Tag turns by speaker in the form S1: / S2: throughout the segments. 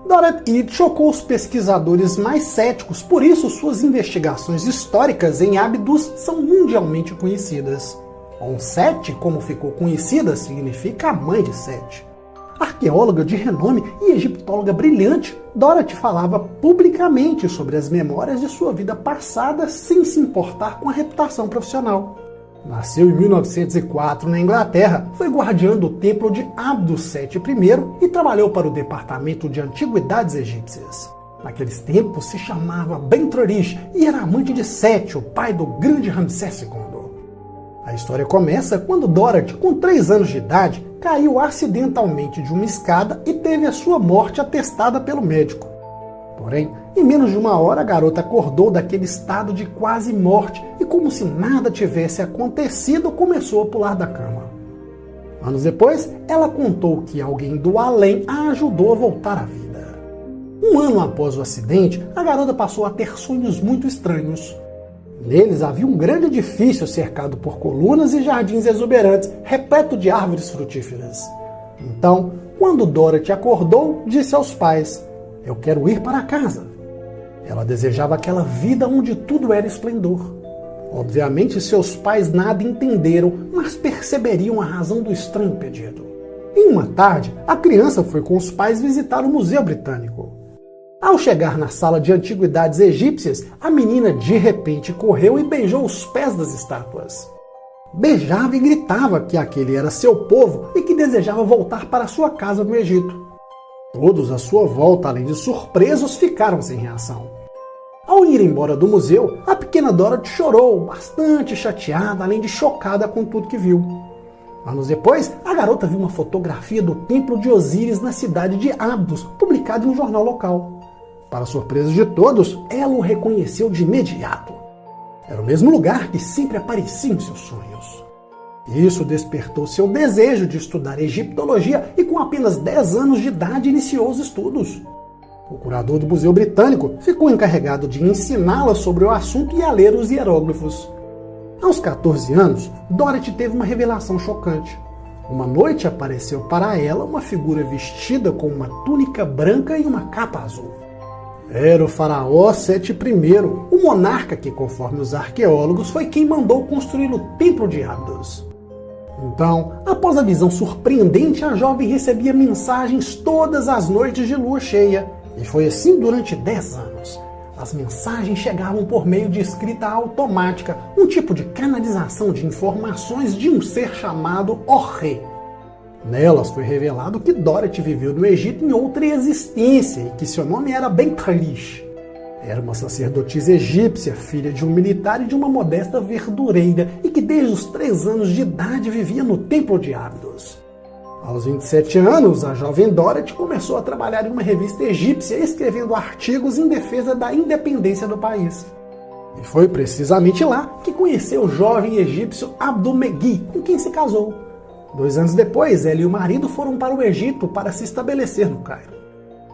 S1: Dorothy chocou os pesquisadores mais céticos, por isso suas investigações históricas em Abidos são mundialmente conhecidas. Set, como ficou conhecida, significa a mãe de Sete. Arqueóloga de renome e egiptóloga brilhante, Dorothy falava publicamente sobre as memórias de sua vida passada sem se importar com a reputação profissional. Nasceu em 1904 na Inglaterra, foi guardiã do templo de Abidos I e trabalhou para o Departamento de Antiguidades Egípcias. Naqueles tempos se chamava Bentrorish e era amante de Sete, o pai do grande Ramsés II. A história começa quando Dorothy, com 3 anos de idade, caiu acidentalmente de uma escada e teve a sua morte atestada pelo médico. Porém, em menos de 1 hora, a garota acordou daquele estado de quase morte e, como se nada tivesse acontecido, começou a pular da cama. Anos depois, ela contou que alguém do além a ajudou a voltar à vida. 1 ano após o acidente, a garota passou a ter sonhos muito estranhos. Neles havia um grande edifício cercado por colunas e jardins exuberantes, repleto de árvores frutíferas. Então, quando Dorothy acordou, disse aos pais: "Eu quero ir para casa." Ela desejava aquela vida onde tudo era esplendor. Obviamente, seus pais nada entenderam, mas perceberiam a razão do estranho pedido. Em uma tarde, a criança foi com os pais visitar o Museu Britânico. Ao chegar na sala de antiguidades egípcias, a menina de repente correu e beijou os pés das estátuas. Beijava e gritava que aquele era seu povo e que desejava voltar para sua casa no Egito. Todos à sua volta, além de surpresos, ficaram sem reação. Ao ir embora do museu, a pequena Dorothy chorou, bastante chateada, além de chocada com tudo que viu. Anos depois, a garota viu uma fotografia do Templo de Osíris na cidade de Abidos, publicada em um jornal local. Para surpresa de todos, ela o reconheceu de imediato. Era o mesmo lugar que sempre aparecia em seus sonhos. Isso despertou seu desejo de estudar egiptologia e com apenas 10 anos de idade iniciou os estudos. O curador do Museu Britânico ficou encarregado de ensiná-la sobre o assunto e a ler os hieróglifos. Aos 14 anos, Dorothy teve uma revelação chocante. Uma noite apareceu para ela uma figura vestida com uma túnica branca e uma capa azul. Era o faraó Sete I, o monarca que, conforme os arqueólogos, foi quem mandou construir o Templo de Abidos. Então, após a visão surpreendente, a jovem recebia mensagens todas as noites de lua cheia. E foi assim durante 10 anos. As mensagens chegavam por meio de escrita automática, um tipo de canalização de informações de um ser chamado Orre. Nelas foi revelado que Dorothy viveu no Egito em outra existência e que seu nome era Bentralish. Era uma sacerdotisa egípcia, filha de um militar e de uma modesta verdureira, e que desde os 3 anos de idade vivia no Templo de Abidos. Aos 27 anos, a jovem Dorothy começou a trabalhar em uma revista egípcia, escrevendo artigos em defesa da independência do país. E foi precisamente lá que conheceu o jovem egípcio Abdul-Meghi, com quem se casou. 2 anos depois, ela e o marido foram para o Egito para se estabelecer no Cairo.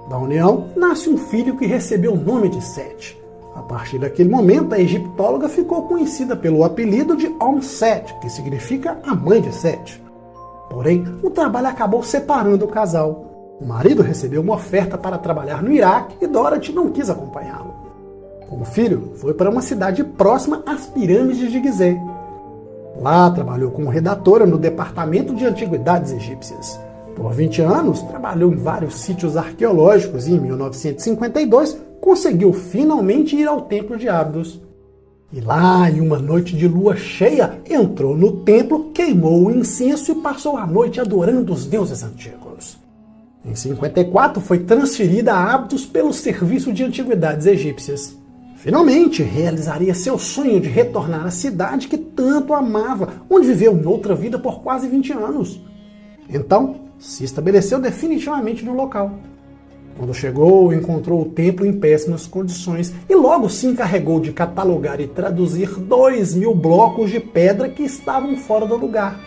S1: Da união, nasce um filho que recebeu o nome de Sete. A partir daquele momento, a egiptóloga ficou conhecida pelo apelido de Set, que significa a mãe de Sete. Porém, o trabalho acabou separando o casal. O marido recebeu uma oferta para trabalhar no Iraque e Dorothy não quis acompanhá-lo. O filho foi para uma cidade próxima às pirâmides de Gizé. Lá trabalhou como redatora no Departamento de Antiguidades Egípcias. Por 20 anos, trabalhou em vários sítios arqueológicos e em 1952 conseguiu finalmente ir ao Templo de Abidos. E lá, em uma noite de lua cheia, entrou no templo, queimou o incenso e passou a noite adorando os deuses antigos. Em 54, foi transferida a Abidos pelo Serviço de Antiguidades Egípcias. Finalmente, realizaria seu sonho de retornar à cidade que tanto amava, onde viveu em outra vida por quase 20 anos. Então, se estabeleceu definitivamente no local. Quando chegou, encontrou o templo em péssimas condições e logo se encarregou de catalogar e traduzir 2.000 blocos de pedra que estavam fora do lugar.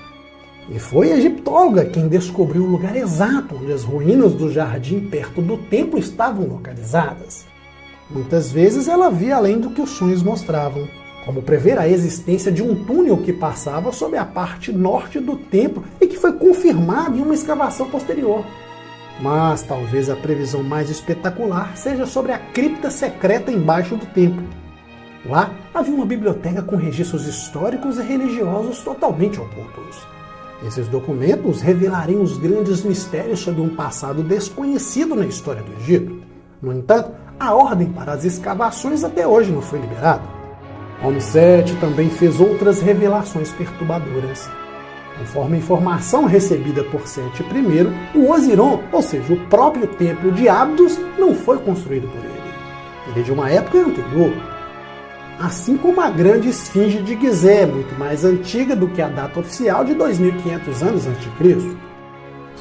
S1: E foi a egiptóloga quem descobriu o lugar exato onde as ruínas do jardim perto do templo estavam localizadas. Muitas vezes ela via além do que os sonhos mostravam, como prever a existência de um túnel que passava sob a parte norte do templo e que foi confirmado em uma escavação posterior. Mas talvez a previsão mais espetacular seja sobre a cripta secreta embaixo do templo. Lá havia uma biblioteca com registros históricos e religiosos totalmente ocultos. Esses documentos revelariam os grandes mistérios sobre um passado desconhecido na história do Egito. No entanto, a ordem para as escavações até hoje não foi liberada. Homset também fez outras revelações perturbadoras. Conforme a informação recebida por Sete I, o Osiron, ou seja, o próprio templo de Abydos, não foi construído por ele. Ele é de uma época anterior. Assim como a grande esfinge de Gizé, muito mais antiga do que a data oficial de 2.500 anos a.C.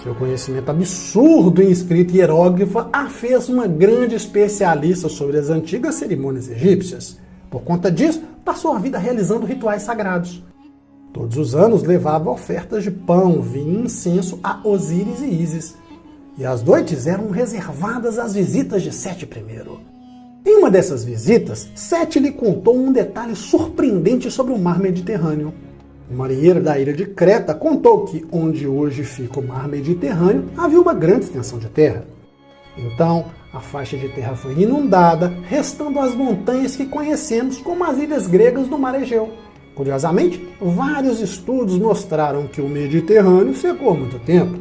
S1: Seu conhecimento absurdo em escrita hieróglifa a fez uma grande especialista sobre as antigas cerimônias egípcias. Por conta disso, passou a vida realizando rituais sagrados. Todos os anos levava ofertas de pão, vinho e incenso a Osíris e Ísis. E as noites eram reservadas às visitas de Sete I. Em uma dessas visitas, Sete lhe contou um detalhe surpreendente sobre o mar Mediterrâneo. O marinheiro da ilha de Creta contou que, onde hoje fica o mar Mediterrâneo, havia uma grande extensão de terra. Então, a faixa de terra foi inundada, restando as montanhas que conhecemos como as ilhas gregas do mar Egeu. Curiosamente, vários estudos mostraram que o Mediterrâneo secou há muito tempo.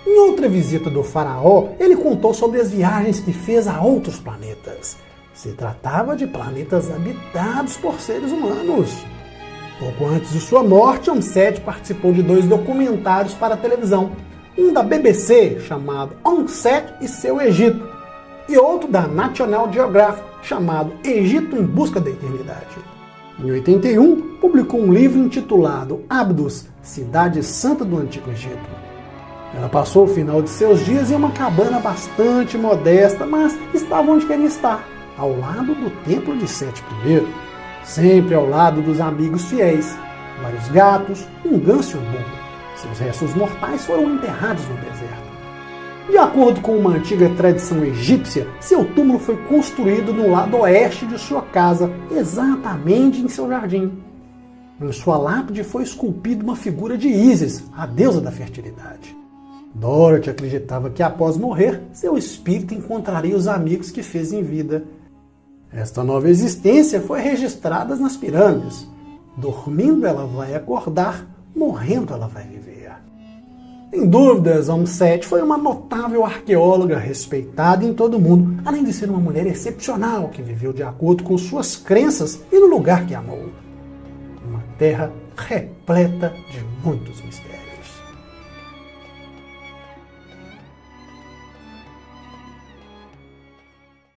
S1: Em outra visita do faraó, ele contou sobre as viagens que fez a outros planetas. Se tratava de planetas habitados por seres humanos. Pouco antes de sua morte, Homset participou de 2 documentários para a televisão. Um da BBC, chamado Homset e seu Egito, e outro da National Geographic, chamado Egito em Busca da Eternidade. Em 81, publicou um livro intitulado Abydos, Cidade Santa do Antigo Egito. Ela passou o final de seus dias em uma cabana bastante modesta, mas estava onde queria estar, ao lado do templo de Sete I, sempre ao lado dos amigos fiéis, vários gatos, um ganso e um burro. Seus restos mortais foram enterrados no deserto. De acordo com uma antiga tradição egípcia, seu túmulo foi construído no lado oeste de sua casa, exatamente em seu jardim. Em sua lápide foi esculpida uma figura de Ísis, a deusa da fertilidade. Dorothy acreditava que após morrer, seu espírito encontraria os amigos que fez em vida. Esta nova existência foi registrada nas pirâmides. Dormindo ela vai acordar, morrendo ela vai viver. Sem dúvidas, Homset foi uma notável arqueóloga respeitada em todo o mundo, além de ser uma mulher excepcional que viveu de acordo com suas crenças e no lugar que amou. Uma terra repleta de muitos mistérios.